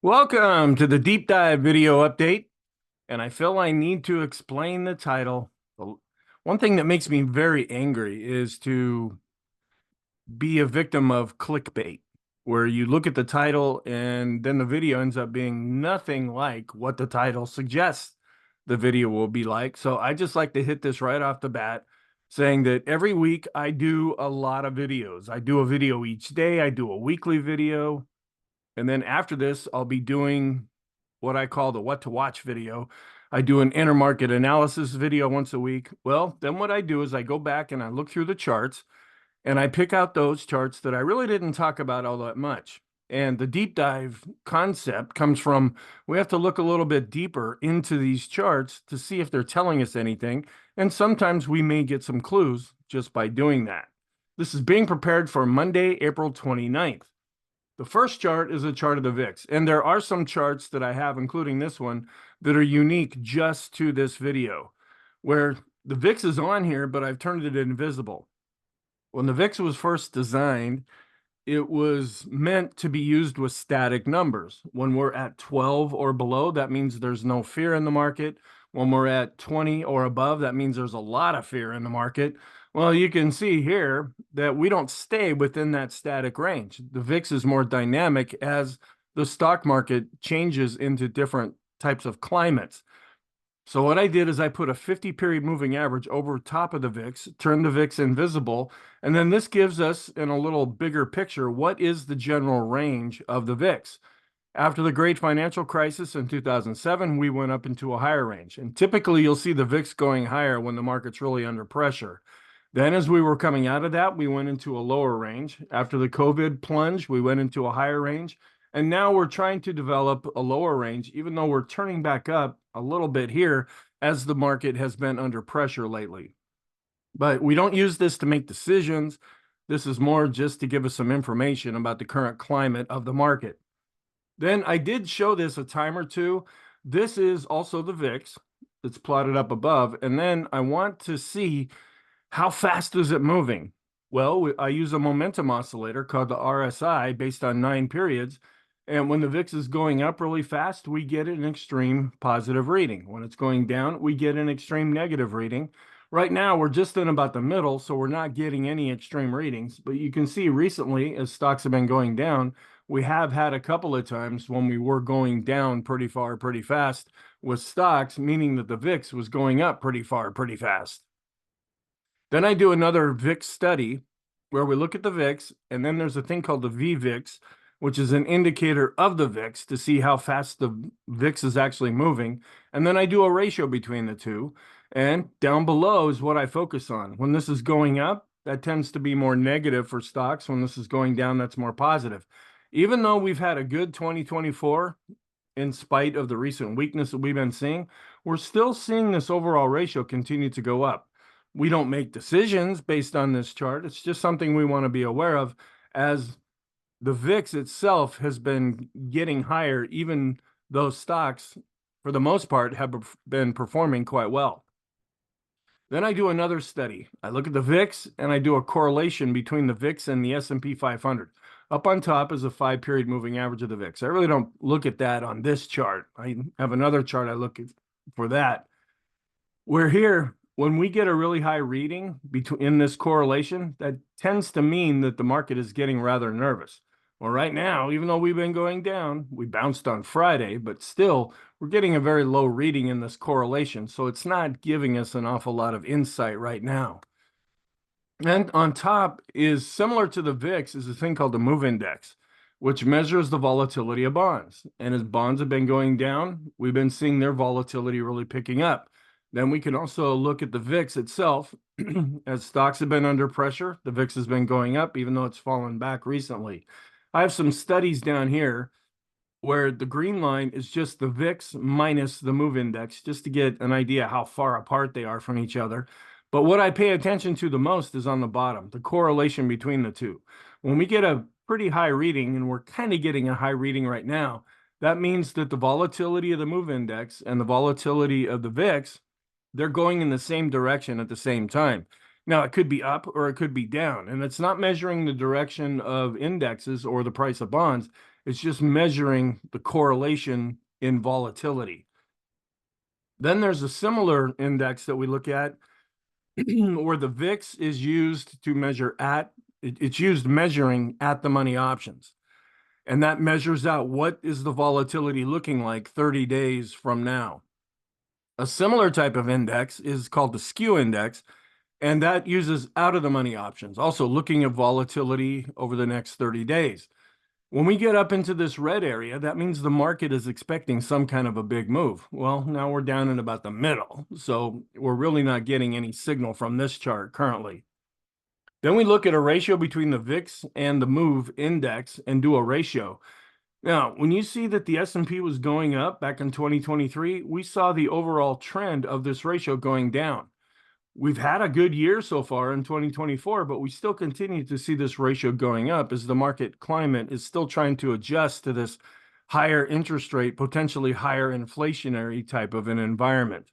Welcome to the deep dive video update. And I feel I need to explain the title. One thing that makes me very angry is to be a victim of clickbait, where you look at the title and then the video ends up being nothing like what the title suggests the video will be like. So I just like to hit this right off the bat, saying that every week I do a lot of videos. I do a video each day. I do a weekly video. And then after this, I'll be doing what I call the what to watch video. I do an intermarket analysis video once a week. Well, then what I do is I go back and I look through the charts and I pick out those charts that I really didn't talk about all that much. And the deep dive concept comes from we have to look a little bit deeper into these charts to see if they're telling us anything. And sometimes we may get some clues just by doing that. This is being prepared for Monday, April 29th. The first chart is a chart of the VIX, and there are some charts that I have, including this one, that are unique just to this video, where the VIX is on here, but I've turned it invisible. When the VIX was first designed, it was meant to be used with static numbers. When we're at 12 or below, that means there's no fear in the market. When we're at 20 or above, that means there's a lot of fear in the market. Well, you can see here that we don't stay within that static range. The VIX is more dynamic as the stock market changes into different types of climates. So what I did is I put a 50-period moving average over top of the VIX, turned the VIX invisible, and then this gives us, in a little bigger picture, what is the general range of the VIX. After the great financial crisis in 2007, we went up into a higher range. And typically, you'll see the VIX going higher when the market's really under pressure. Then as we were coming out of that, we went into a lower range. After the COVID plunge, we went into a higher range. And now we're trying to develop a lower range, even though we're turning back up a little bit here as the market has been under pressure lately. But we don't use this to make decisions. This is more just to give us some information about the current climate of the market. Then I did show this a time or two. This is also the VIX. It's plotted up above. And then I want to see how fast is it moving. Well, I use a momentum oscillator called the RSI based on 9 periods. And when the VIX is going up really fast, we get an extreme positive reading. When it's going down, we get an extreme negative reading. Right now, we're just in about the middle, so we're not getting any extreme readings. But you can see recently, as stocks have been going down, we have had a couple of times when we were going down pretty far, pretty fast with stocks, meaning that the VIX was going up pretty far, pretty fast. Then I do another VIX study where we look at the VIX, and then there's a thing called the VVIX, which is an indicator of the VIX to see how fast the VIX is actually moving. And then I do a ratio between the two. And down below is what I focus on. When this is going up, that tends to be more negative for stocks. When this is going down, that's more positive. Even though we've had a good 2024, in spite of the recent weakness that we've been seeing, we're still seeing this overall ratio continue to go up. We don't make decisions based on this chart. It's just something we want to be aware of, as the VIX itself has been getting higher, even though stocks, for the most part, have been performing quite well. Then I do another study. I look at the VIX and I do a correlation between the VIX and the S&P 500. Up on top is a 5-period moving average of the VIX. I really don't look at that on this chart. I have another chart I look at for that. We're here. When we get a really high reading in this correlation, that tends to mean that the market is getting rather nervous. Well, right now, even though we've been going down, we bounced on Friday, but still, we're getting a very low reading in this correlation, so it's not giving us an awful lot of insight right now. And on top is similar to the VIX is a thing called the MOVE Index, which measures the volatility of bonds. And as bonds have been going down, we've been seeing their volatility really picking up. Then we can also look at the VIX itself. As stocks have been under pressure, the VIX has been going up, even though it's fallen back recently. I have some studies down here where the green line is just the VIX minus the MOVE Index, just to get an idea how far apart they are from each other. But what I pay attention to the most is on the bottom, the correlation between the two. When we get a pretty high reading, and we're kind of getting a high reading right now, that means that the volatility of the MOVE Index and the volatility of the VIX, they're going in the same direction at the same time. Now, it could be up or it could be down, and it's not measuring the direction of indexes or the price of bonds. It's just measuring the correlation in volatility. Then there's a similar index that we look at where the VIX is used to measure it's used measuring at the money options. And that measures out what is the volatility looking like 30 days from now. A similar type of index is called the skew index, and that uses out of the money options, also looking at volatility over the next 30 days. When we get up into this red area, that means the market is expecting some kind of a big move. Well, now we're down in about the middle, so we're really not getting any signal from this chart currently. Then we look at a ratio between the VIX and the MOVE index and do a ratio. Now, when you see that the S&P was going up back in 2023, we saw the overall trend of this ratio going down. We've had a good year so far in 2024, but we still continue to see this ratio going up as the market climate is still trying to adjust to this higher interest rate, potentially higher inflationary type of an environment.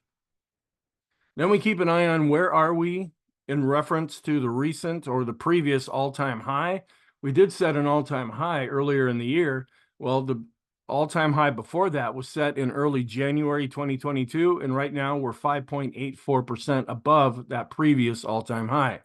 Then we keep an eye on where are we in reference to the recent or the previous all-time high. We did set an all-time high earlier in the year. Well, the all-time high before that was set in early January 2022, and right now we're 5.84% above that previous all-time high.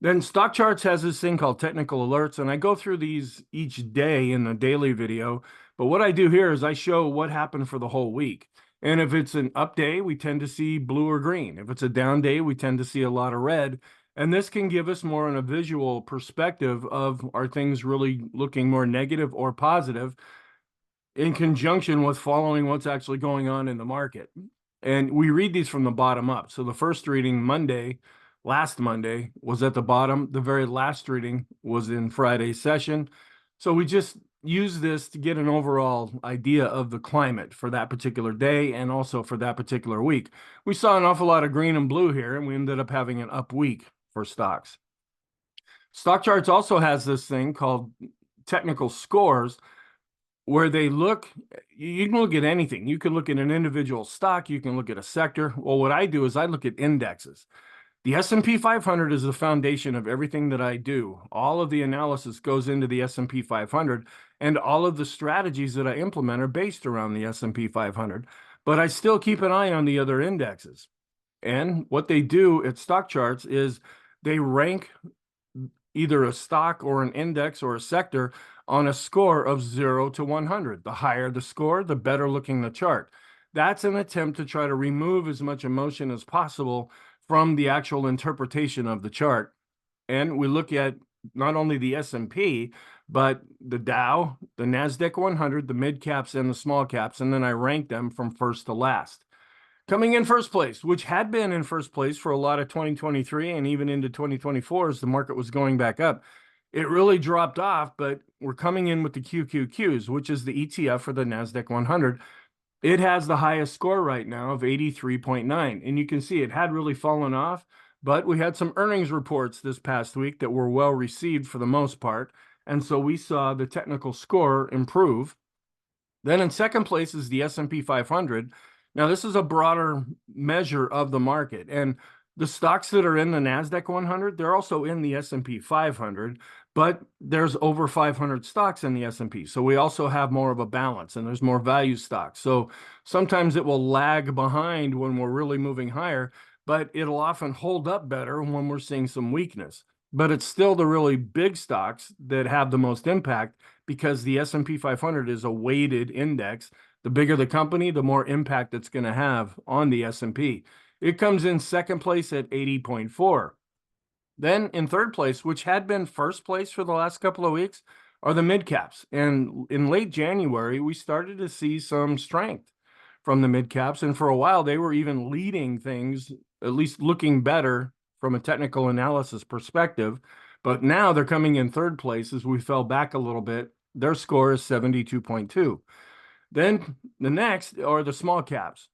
Then Stock Charts has this thing called technical alerts, and I go through these each day in the daily video, but what I do here is I show what happened for the whole week. And if it's an up day, we tend to see blue or green. If it's a down day, we tend to see a lot of red. And this can give us more on a visual perspective of are things really looking more negative or positive in conjunction with following what's actually going on in the market. And we read these from the bottom up. So the first reading last Monday was at the bottom. The very last reading was in Friday's session. So we just use this to get an overall idea of the climate for that particular day and also for that particular week. We saw an awful lot of green and blue here, and we ended up having an up week for stocks. Stock Charts also has this thing called technical scores, where they look, you can look at anything. You can look at an individual stock, you can look at a sector. Well, what I do is I look at indexes. The S&P 500 is the foundation of everything that I do. All of the analysis goes into the S&P 500, and all of the strategies that I implement are based around the S&P 500. But I still keep an eye on the other indexes. And what they do at Stock Charts is they rank either a stock or an index or a sector on a score of 0 to 100. The higher the score, the better looking the chart. That's an attempt to try to remove as much emotion as possible from the actual interpretation of the chart. And we look at not only the S&P, but the Dow, the NASDAQ 100, the mid caps and the small caps, and then I rank them from first to last. Coming in first place, which had been in first place for a lot of 2023 and even into 2024 as the market was going back up, it really dropped off, but we're coming in with the QQQs, which is the ETF for the NASDAQ 100. It has the highest score right now of 83.9. And you can see it had really fallen off, but we had some earnings reports this past week that were well received for the most part. And so we saw the technical score improve. Then in second place is the S&P 500. Now, this is a broader measure of the market. And the stocks that are in the NASDAQ 100, they're also in the S&P 500, but there's over 500 stocks in the S&P. So we also have more of a balance and there's more value stocks. So sometimes it will lag behind when we're really moving higher, but it'll often hold up better when we're seeing some weakness. But it's still the really big stocks that have the most impact because the S&P 500 is a weighted index. The bigger the company, the more impact it's going to have on the S&P. It comes in second place at 80.4. Then in third place, which had been first place for the last couple of weeks, are the mid caps. And in late January, we started to see some strength from the mid caps. And for a while, they were even leading things, at least looking better from a technical analysis perspective. But now they're coming in third place as we fell back a little bit. Their score is 72.2. Then the next are the small caps,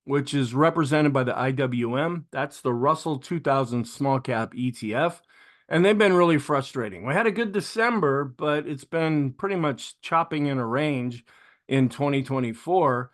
which is represented by the IWM. That's the Russell 2000 small cap ETF. And they've been really frustrating. We had a good December, but it's been pretty much chopping in a range in 2024.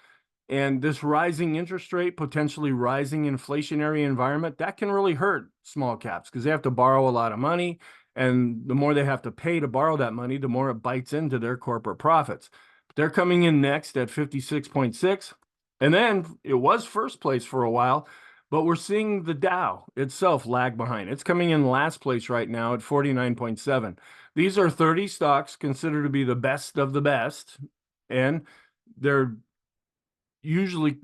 And this rising interest rate, potentially rising inflationary environment, that can really hurt small caps because they have to borrow a lot of money. And the more they have to pay to borrow that money, the more it bites into their corporate profits. They're coming in next at 56.6. And then it was first place for a while, but we're seeing the Dow itself lag behind. It's coming in last place right now at 49.7. These are 30 stocks considered to be the best of the best, and they're usually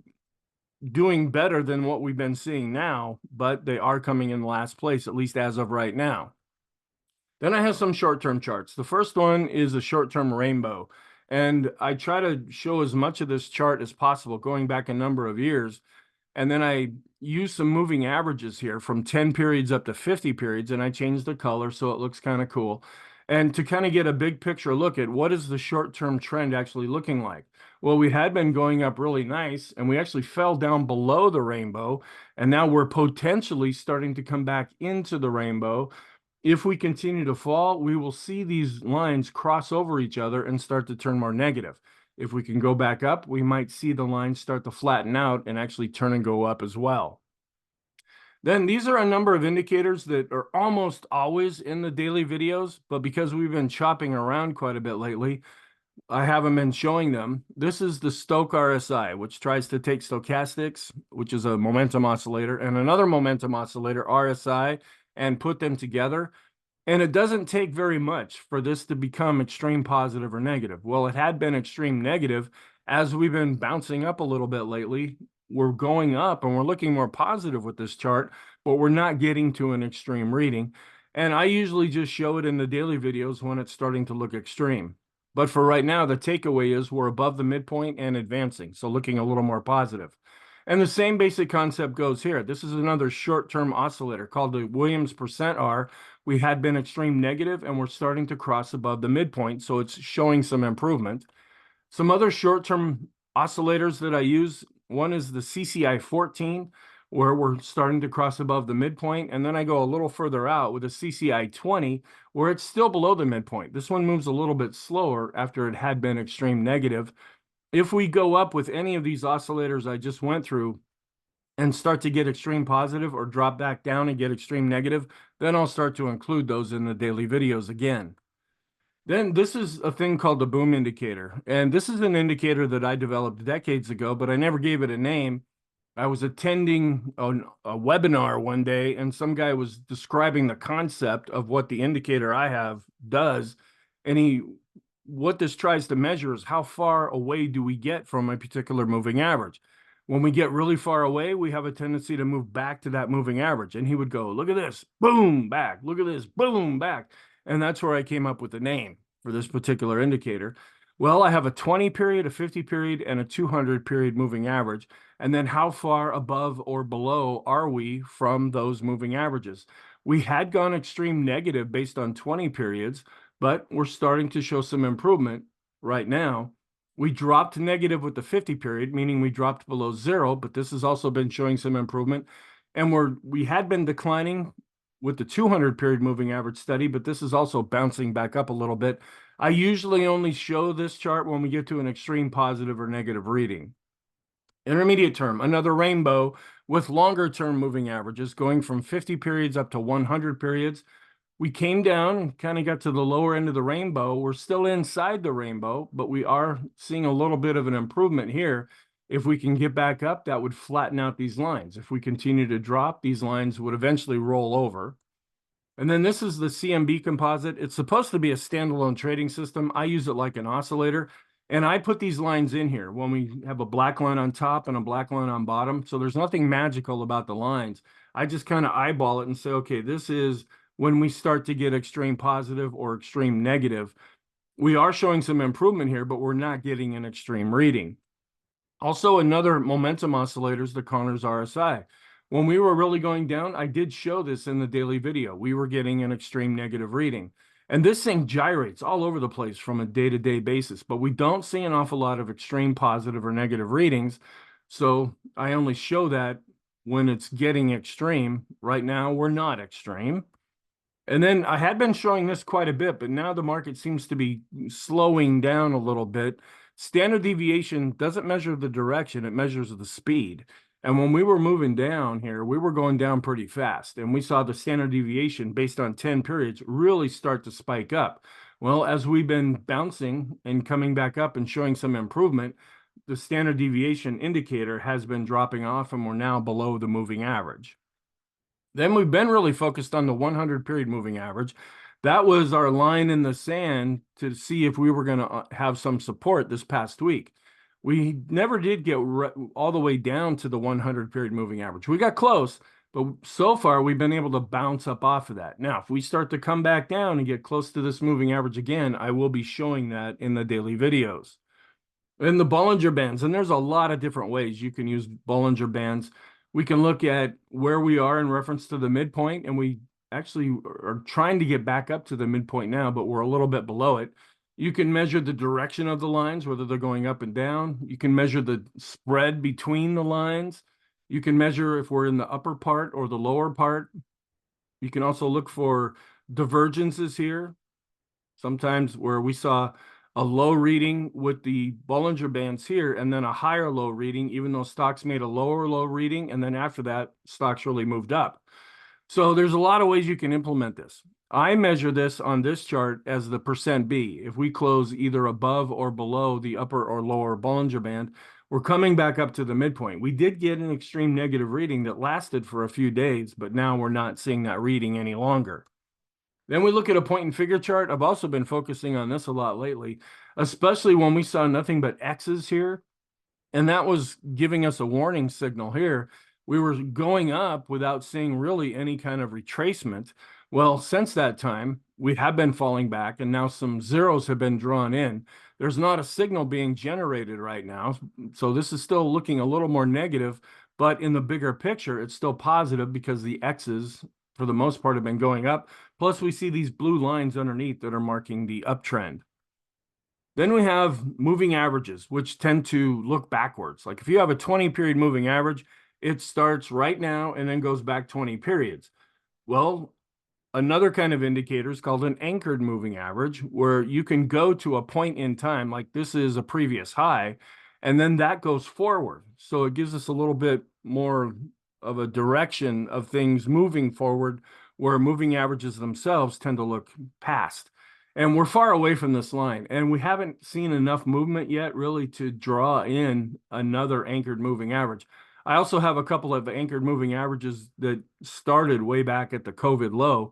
doing better than what we've been seeing now, but they are coming in last place, at least as of right now. Then I have some short-term charts. The first one is a short-term rainbow. And I try to show as much of this chart as possible, going back a number of years. And then I use some moving averages here from 10 periods up to 50 periods, and I change the color so it looks kind of cool. And to kind of get a big picture look at what is the short-term trend actually looking like. Well, we had been going up really nice, and we actually fell down below the rainbow, and now we're potentially starting to come back into the rainbow. If we continue to fall, we will see these lines cross over each other and start to turn more negative. If we can go back up, we might see the lines start to flatten out and actually turn and go up as well. Then these are a number of indicators that are almost always in the daily videos, but because we've been chopping around quite a bit lately, I haven't been showing them. This is the Stochk RSI, which tries to take stochastics, which is a momentum oscillator, and another momentum oscillator, RSI, and put them together. And it doesn't take very much for this to become extreme positive or negative. Well, it had been extreme negative. As we've been bouncing up a little bit lately, we're going up and we're looking more positive with this chart, but we're not getting to an extreme reading. And I usually just show it in the daily videos when it's starting to look extreme. But for right now, the takeaway is we're above the midpoint and advancing, so looking a little more positive. And the same basic concept goes here. This is another short-term oscillator called the Williams percent R. We had been extreme negative, and we're starting to cross above the midpoint, so it's showing some improvement. Some other short-term oscillators that I use, one is the CCI 14, where we're starting to cross above the midpoint, and then I go a little further out with a CCI 20, where it's still below the midpoint. This one moves a little bit slower after it had been extreme negative. If we go up with any of these oscillators I just went through and start to get extreme positive or drop back down and get extreme negative, then I'll start to include those in the daily videos again. Then this is a thing called the boom indicator. And this is an indicator that I developed decades ago, but I never gave it a name. I was attending a webinar one day, and some guy was describing the concept of what the indicator I have does. And what this tries to measure is how far away do we get from a particular moving average. When we get really far away, we have a tendency to move back to that moving average. And he would go, look at this, boom, back. Look at this, boom, back. And that's where I came up with the name for this particular indicator. Well, I have a 20 period, a 50 period, and a 200 period moving average. And then how far above or below are we from those moving averages? We had gone extreme negative based on 20 periods, but we're starting to show some improvement right now. We dropped negative with the 50 period, meaning we dropped below zero, but this has also been showing some improvement. And we had been declining with the 200 period moving average steady, but this is also bouncing back up a little bit. I usually only show this chart when we get to an extreme positive or negative reading. Intermediate term, another rainbow with longer term moving averages going from 50 periods up to 100 periods. We came down and kind of got to the lower end of the rainbow. We're still inside the rainbow, but we are seeing a little bit of an improvement here. If we can get back up, that would flatten out these lines. If we continue to drop, these lines would eventually roll over. And then this is the CMB composite. It's supposed to be a standalone trading system. I use it like an oscillator. And I put these lines in here when we have a black line on top and a black line on bottom. So there's nothing magical about the lines. I just kind of eyeball it and say, okay, this is when we start to get extreme positive or extreme negative. We are showing some improvement here, but we're not getting an extreme reading. Also, another momentum oscillator is the Connors RSI. When we were really going down, I did show this in the daily video. We were getting an extreme negative reading. And this thing gyrates all over the place from a day-to-day basis, but we don't see an awful lot of extreme positive or negative readings. So I only show that when it's getting extreme. Right now, we're not extreme. And then I had been showing this quite a bit, but now the market seems to be slowing down a little bit. Standard deviation doesn't measure the direction, it measures the speed. And when we were moving down here, we were going down pretty fast. And we saw the standard deviation based on 10 periods really start to spike up. Well, as we've been bouncing and coming back up and showing some improvement, the standard deviation indicator has been dropping off and we're now below the moving average. Then we've been really focused on the 100 period moving average. That was our line in the sand to see if we were going to have some support this past week. We never did get all the way down to the 100 period moving average. We got close, but so far we've been able to bounce up off of that. Now, if we start to come back down and get close to this moving average again, I will be showing that in the daily videos. And the Bollinger Bands, and there's a lot of different ways you can use Bollinger Bands. We can look at where we are in reference to the midpoint, and we actually are trying to get back up to the midpoint now, but we're a little bit below it. You can measure the direction of the lines, whether they're going up and down. You can measure the spread between the lines. You can measure if we're in the upper part or the lower part. You can also look for divergences here. Sometimes where we saw a low reading with the Bollinger Bands here and then a higher low reading, even though stocks made a lower low reading, and then after that, stocks really moved up. So there's a lot of ways you can implement this. I measure this on this chart as the percent B. If we close either above or below the upper or lower Bollinger Band, we're coming back up to the midpoint. We did get an extreme negative reading that lasted for a few days, but now we're not seeing that reading any longer. Then we look at a point and figure chart. I've also been focusing on this a lot lately, especially when we saw nothing but X's here. And that was giving us a warning signal here. We were going up without seeing really any kind of retracement. Well, since that time, we have been falling back and now some zeros have been drawn in. There's not a signal being generated right now. So this is still looking a little more negative, but in the bigger picture, it's still positive because the X's for the most part have been going up. Plus we see these blue lines underneath that are marking the uptrend. Then we have moving averages, which tend to look backwards. Like if you have a 20 period moving average, it starts right now and then goes back 20 periods. Well, another kind of indicator is called an anchored moving average, where you can go to a point in time, like this is a previous high, and then that goes forward. So it gives us a little bit more of a direction of things moving forward, where moving averages themselves tend to look past. And we're far away from this line, and we haven't seen enough movement yet really to draw in another anchored moving average. I also have a couple of anchored moving averages that started way back at the COVID low,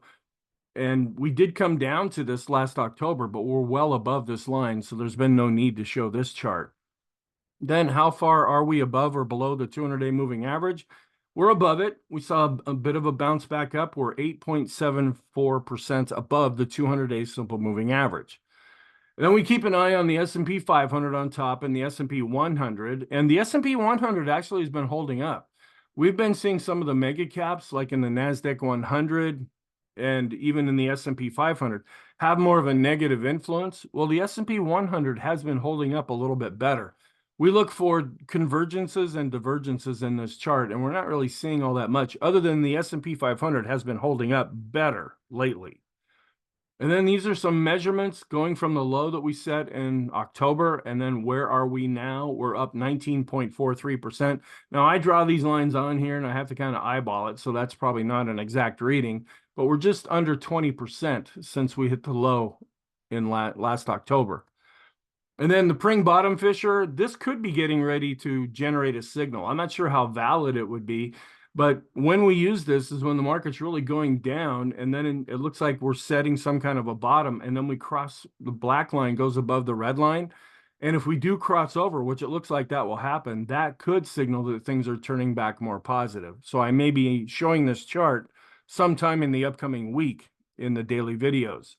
and we did come down to this last October, but we're well above this line, so there's been no need to show this chart. Then how far are we above or below the 200-day moving average? We're above it. We saw a bit of a bounce back up. We're 8.74% above the 200-day simple moving average. And then we keep an eye on the S&P 500 on top and the S&P 100. And the S&P 100 actually has been holding up. We've been seeing some of the mega caps, like in the NASDAQ 100 and even in the S&P 500, have more of a negative influence. Well, the S&P 100 has been holding up a little bit better. We look for convergences and divergences in this chart, and we're not really seeing all that much, other than the S&P 500 has been holding up better lately. And then these are some measurements going from the low that we set in October, and then where are we now? We're up 19.43%. Now, I draw these lines on here, and I have to kind of eyeball it, so that's probably not an exact reading, but we're just under 20% since we hit the low in last October. And then the Pring bottom fisher, this could be getting ready to generate a signal. I'm not sure how valid it would be, but when we use this is when the market's really going down, and then it looks like we're setting some kind of a bottom, and then we cross the black line goes above the red line. And if we do cross over, which it looks like that will happen, that could signal that things are turning back more positive. So I may be showing this chart sometime in the upcoming week in the daily videos.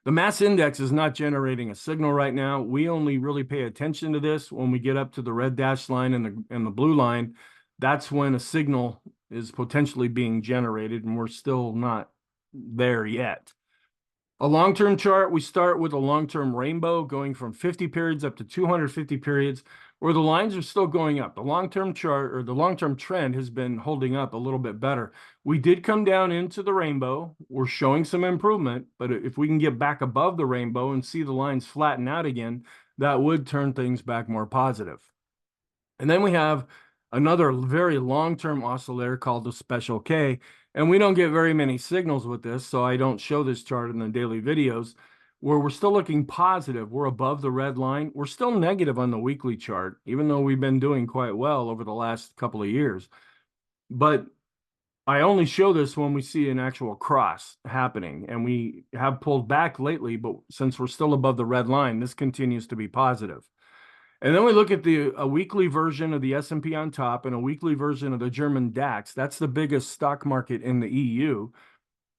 The mass index is not generating a signal right now. We only really pay attention to this when we get up to the red dashed line and the blue line. That's when a signal is potentially being generated, and we're still not there yet. A long-term chart, we start with a long-term rainbow going from 50 periods up to 250 periods, where the lines are still going up. The long-term chart, or the long-term trend, has been holding up a little bit better. We did come down into the rainbow. We're showing some improvement, but if we can get back above the rainbow and see the lines flatten out again, that would turn things back more positive. And then we have another very long-term oscillator called the special K. And we don't get very many signals with this, so I don't show this chart in the daily videos, where we're still looking positive. We're above the red line. We're still negative on the weekly chart, even though we've been doing quite well over the last couple of years. But I only show this when we see an actual cross happening, and we have pulled back lately, but since we're still above the red line, this continues to be positive. And then we look at a weekly version of the S&P on top and a weekly version of the German DAX. That's the biggest stock market in the EU.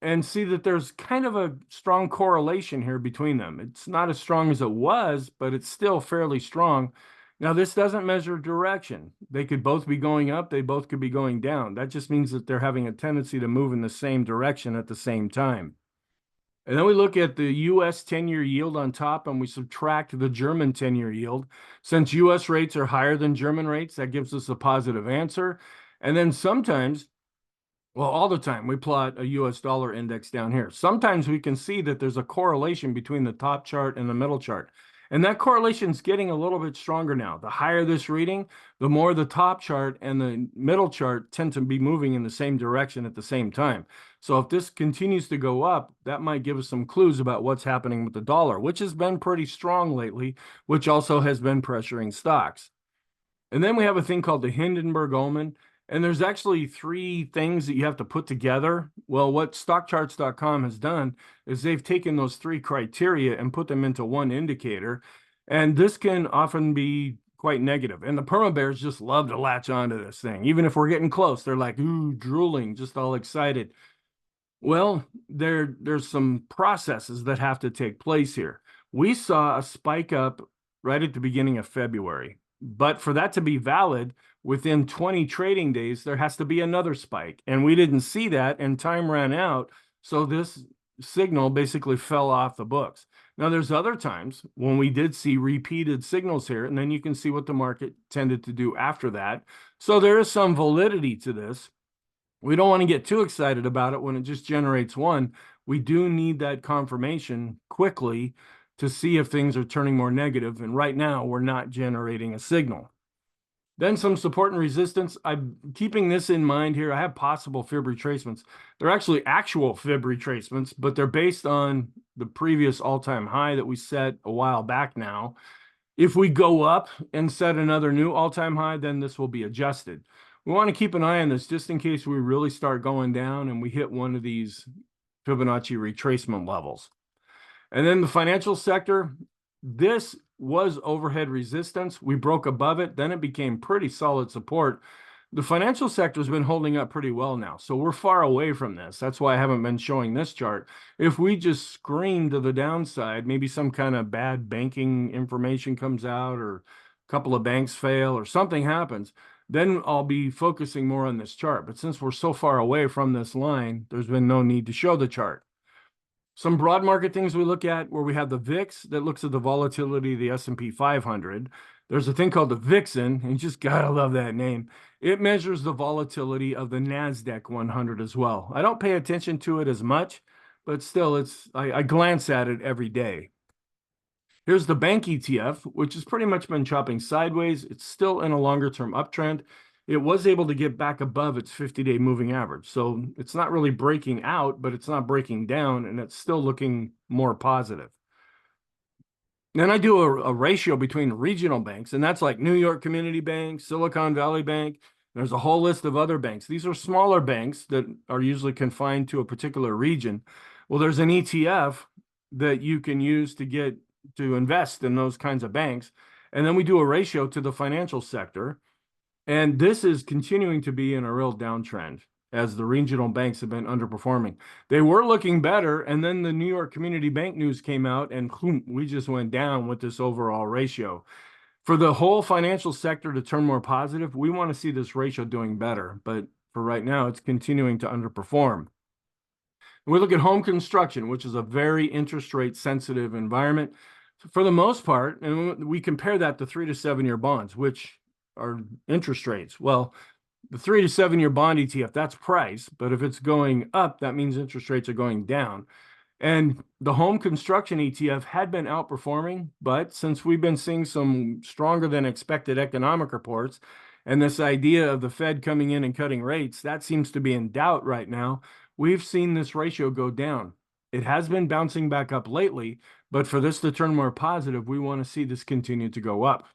And see that there's kind of a strong correlation here between them. It's not as strong as it was, but it's still fairly strong. Now, this doesn't measure direction. They could both be going up. They both could be going down. That just means that they're having a tendency to move in the same direction at the same time. And then we look at the U.S. 10-year yield on top, and we subtract the German 10-year yield. Since U.S. rates are higher than German rates, that gives us a positive answer. And then sometimes, well, all the time, we plot a U.S. dollar index down here. Sometimes we can see that there's a correlation between the top chart and the middle chart. And that correlation is getting a little bit stronger now. The higher this reading, the more the top chart and the middle chart tend to be moving in the same direction at the same time. So if this continues to go up, that might give us some clues about what's happening with the dollar, which has been pretty strong lately, which also has been pressuring stocks. And then we have a thing called the Hindenburg-Ullman. And there's actually three things that you have to put together. Well, what stockcharts.com has done is they've taken those three criteria and put them into one indicator. And this can often be quite negative. And the perma bears just love to latch onto this thing. Even if we're getting close, they're like, ooh, drooling, just all excited. Well, there's some processes that have to take place here. We saw a spike up right at the beginning of February. But for that to be valid, within 20 trading days, there has to be another spike. And we didn't see that, and time ran out. So this signal basically fell off the books. Now, there's other times when we did see repeated signals here, and then you can see what the market tended to do after that. So there is some validity to this. We don't want to get too excited about it when it just generates one. We do need that confirmation quickly to see if things are turning more negative. And right now, we're not generating a signal. Then some support and resistance. I'm keeping this in mind here. I have possible fib retracements. They're actually actual fib retracements, but they're based on the previous all-time high that we set a while back now. If we go up and set another new all-time high, then this will be adjusted. We want to keep an eye on this just in case we really start going down and we hit one of these Fibonacci retracement levels. And then the financial sector, this was overhead resistance. We broke above it. Then it became pretty solid support. The financial sector has been holding up pretty well now. So we're far away from this. That's why I haven't been showing this chart. If we just scream to the downside, maybe some kind of bad banking information comes out or a couple of banks fail or something happens, then I'll be focusing more on this chart. But since we're so far away from this line, there's been no need to show the chart. Some broad market things we look at where we have the VIX that looks at the volatility of the S&P 500. There's a thing called the Vixen, and you just gotta love that name. It measures the volatility of the NASDAQ 100 as well. I don't pay attention to it as much, but still, I glance at it every day. Here's the bank ETF, which has pretty much been chopping sideways. It's still in a longer-term uptrend. It was able to get back above its 50-day moving average. So it's not really breaking out, but it's not breaking down, and it's still looking more positive. Then I do a ratio between regional banks, and that's like New York Community Bank, Silicon Valley Bank. There's a whole list of other banks. These are smaller banks that are usually confined to a particular region. Well, there's an ETF that you can use to invest in those kinds of banks. And then we do a ratio to the financial sector. And this is continuing to be in a real downtrend as the regional banks have been underperforming. They were looking better, and then the New York Community Bank news came out, and we just went down with this overall ratio. For the whole financial sector to turn more positive, we want to see this ratio doing better, but for right now, it's continuing to underperform. We look at home construction, which is a very interest rate sensitive environment. For the most part, and we compare that to 3 to 7 year bonds, which are interest rates. Well, the 3 to 7 year bond ETF, that's price, but if it's going up, that means interest rates are going down. And the home construction ETF had been outperforming, but since we've been seeing some stronger than expected economic reports, And this idea of the Fed coming in and cutting rates, that seems to be in doubt right now. We've seen this ratio go down. It has been bouncing back up lately, but for this to turn more positive, we want to see this continue to go up.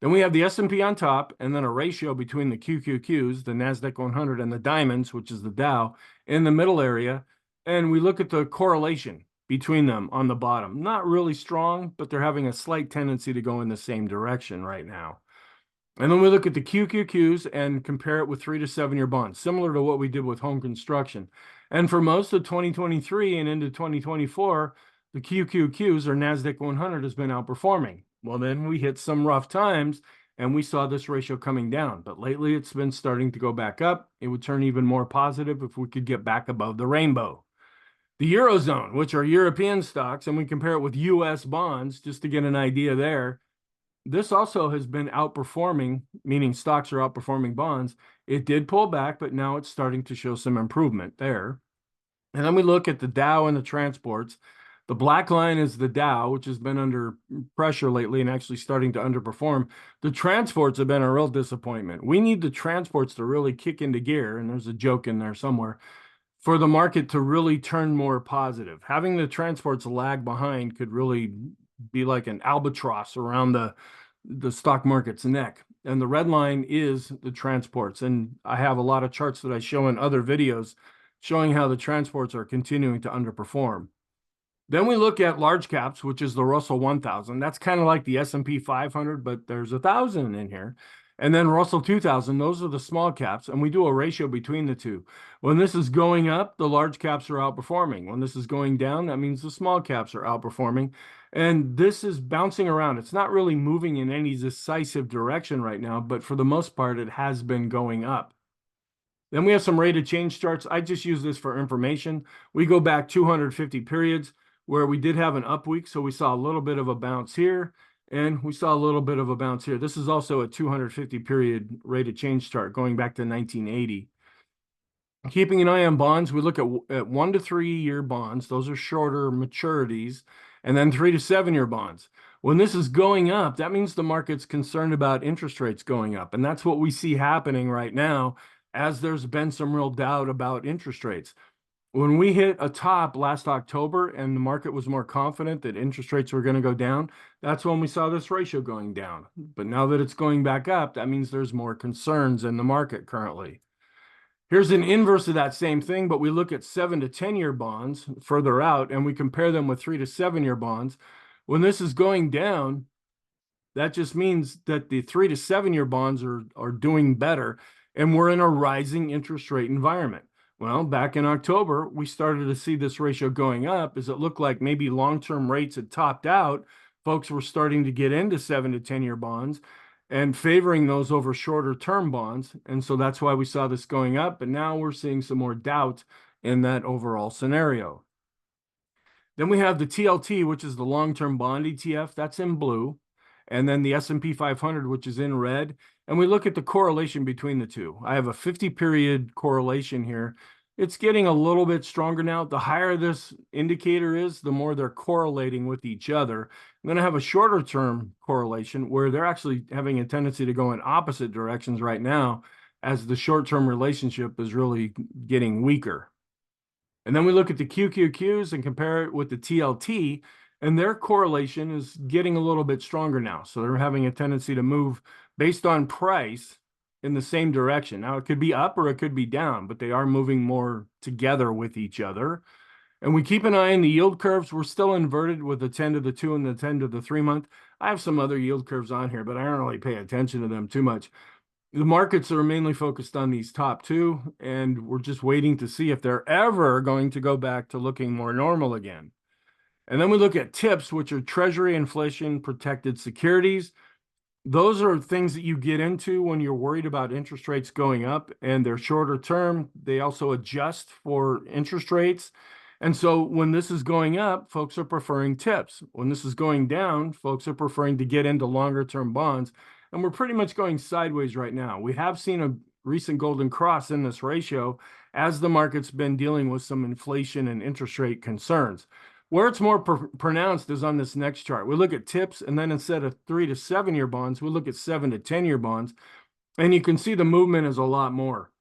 Then we have the S&P on top, and then a ratio between the QQQs, the NASDAQ 100, and the diamonds, which is the Dow, in the middle area. And we look at the correlation between them on the bottom. Not really strong, but they're having a slight tendency to go in the same direction right now. And then we look at the QQQs and compare it with 3 to 7 year bonds, similar to what we did with home construction. And for most of 2023 and into 2024, the QQQs or NASDAQ 100 has been outperforming. Well, then we hit some rough times and we saw this ratio coming down. But lately it's been starting to go back up. It would turn even more positive if we could get back above the rainbow. The Eurozone, which are European stocks, and we compare it with US bonds just to get an idea there. This also has been outperforming, meaning stocks are outperforming bonds. It did pull back, but now it's starting to show some improvement there. And then we look at the Dow and the transports. The black line is the Dow, which has been under pressure lately and actually starting to underperform. The transports have been a real disappointment. We need the transports to really kick into gear, and there's a joke in there somewhere, for the market to really turn more positive. Having the transports lag behind could really be like an albatross around the stock market's neck. And the red line is the transports. And I have a lot of charts that I show in other videos showing how the transports are continuing to underperform. Then we look at large caps, which is the Russell 1000. That's kind of like the S&P 500, but there's 1,000 in here. And then Russell 2000, those are the small caps, and we do a ratio between the two. When this is going up, the large caps are outperforming. When this is going down, that means the small caps are outperforming. And this is bouncing around. It's not really moving in any decisive direction right now, but for the most part, it has been going up. Then we have some rate of change charts. I just use this for information. We go back 250 periods where we did have an up week, so we saw a little bit of a bounce here. And we saw a little bit of a bounce here. This is also a 250 period rate of change chart going back to 1980. Keeping an eye on bonds, we look at 1 to 3 year bonds. Those are shorter maturities. And then 3 to 7 year bonds. When this is going up, that means the market's concerned about interest rates going up. And that's what we see happening right now as there's been some real doubt about interest rates. When we hit a top last October and the market was more confident that interest rates were going to go down, that's when we saw this ratio going down. But now that it's going back up, that means there's more concerns in the market currently. Here's an inverse of that same thing, but we look at 7 to 10 year bonds further out and we compare them with 3 to 7 year bonds. When this is going down, that just means that the 3 to 7 year bonds are doing better and we're in a rising interest rate environment. Well, back in October, we started to see this ratio going up as it looked like maybe long-term rates had topped out. Folks were starting to get into 7 to 10 year bonds and favoring those over shorter term bonds. And so that's why we saw this going up. But now we're seeing some more doubt in that overall scenario. Then we have the TLT, which is the long-term bond ETF. That's in blue. And then the S&P 500, which is in red. And we look at the correlation between the two. I have a 50-period correlation here. It's getting a little bit stronger now. The higher this indicator is, the more they're correlating with each other. I'm going to have a shorter term correlation where they're actually having a tendency to go in opposite directions right now as the short-term relationship is really getting weaker. And then we look at the QQQs and compare it with the TLT, and their correlation is getting a little bit stronger now. So they're having a tendency to move based on price in the same direction. Now, it could be up or it could be down, but they are moving more together with each other. And we keep an eye on the yield curves. We're still inverted with the 10 to the 2 and the 10 to the 3 month. I have some other yield curves on here, but I don't really pay attention to them too much. The markets are mainly focused on these top two, and we're just waiting to see if they're ever going to go back to looking more normal again. And then we look at TIPS, which are Treasury inflation protected securities. Those are things that you get into when you're worried about interest rates going up, and they're shorter term. They also adjust for interest rates. And so when this is going up, folks are preferring TIPS. When this is going down, folks are preferring to get into longer term bonds. And we're pretty much going sideways right now. We have seen a recent golden cross in this ratio as the market's been dealing with some inflation and interest rate concerns. Where it's more pronounced is on this next chart. We look at tips, and then instead of 3 to 7 year bonds, we look at 7 to 10 year bonds, and you can see the movement is a lot more.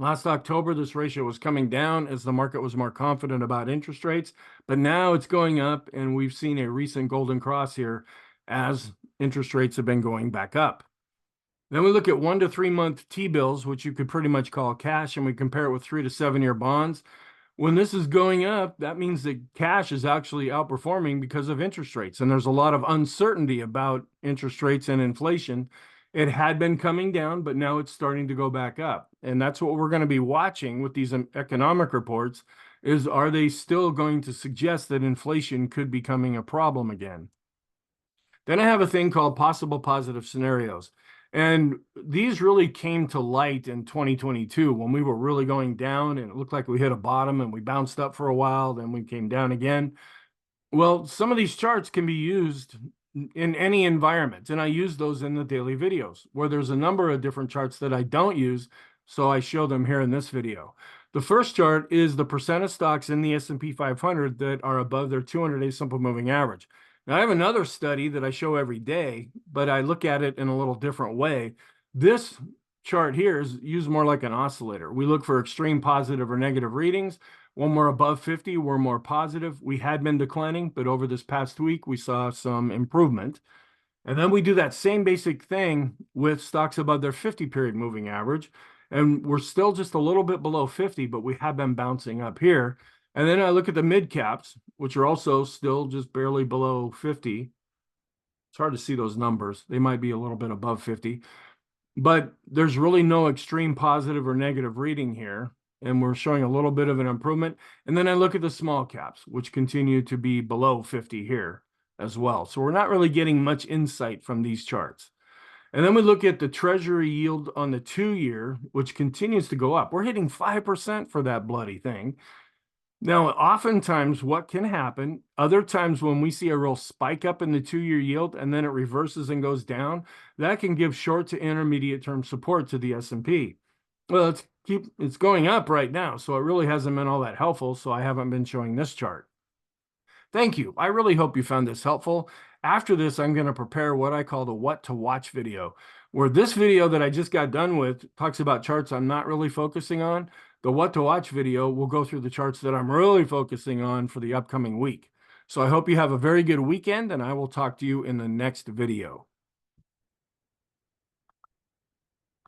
Last October, this ratio was coming down as the market was more confident about interest rates, but now it's going up, and we've seen a recent golden cross here as interest rates have been going back up. Then we look at 1 to 3 month T-bills, which you could pretty much call cash, and we compare it with 3 to 7 year bonds. When this is going up, that means that cash is actually outperforming because of interest rates, and there's a lot of uncertainty about interest rates and inflation. It had been coming down, but now it's starting to go back up. And that's what we're going to be watching with these economic reports is, are they still going to suggest that inflation could be becoming a problem again? Then I have a thing called possible positive scenarios. And these really came to light in 2022 when we were really going down and it looked like we hit a bottom and we bounced up for a while, then we came down again. Well, some of these charts can be used in any environment, and I use those in the daily videos where there's a number of different charts that I don't use, so I show them here in this video. The first chart is the percent of stocks in the S&P 500 that are above their 200-day simple moving average. Now, I have another study that I show every day, but I look at it in a little different way. This chart here is used more like an oscillator. We look for extreme positive or negative readings. When we're above 50, we're more positive. We had been declining, but over this past week, we saw some improvement. And then we do that same basic thing with stocks above their 50-period moving average. And we're still just a little bit below 50, but we have been bouncing up here. And then I look at the mid caps, which are also still just barely below 50. It's hard to see those numbers. They might be a little bit above 50, but there's really no extreme positive or negative reading here. And we're showing a little bit of an improvement. And then I look at the small caps, which continue to be below 50 here as well. So we're not really getting much insight from these charts. And then we look at the treasury yield on the 2-year, which continues to go up. We're hitting 5% for that bloody thing. Now, oftentimes what can happen, other times when we see a real spike up in the 2-year yield and then it reverses and goes down, that can give short to intermediate term support to the S&P. Well, it's going up right now, so it really hasn't been all that helpful, so I haven't been showing this chart. Thank you. I really hope you found this helpful. After this, I'm going to prepare what I call the what to watch video, where this video that I just got done with talks about charts I'm not really focusing on. The what to watch video will go through the charts that I'm really focusing on for the upcoming week. So I hope you have a very good weekend, and I will talk to you in the next video.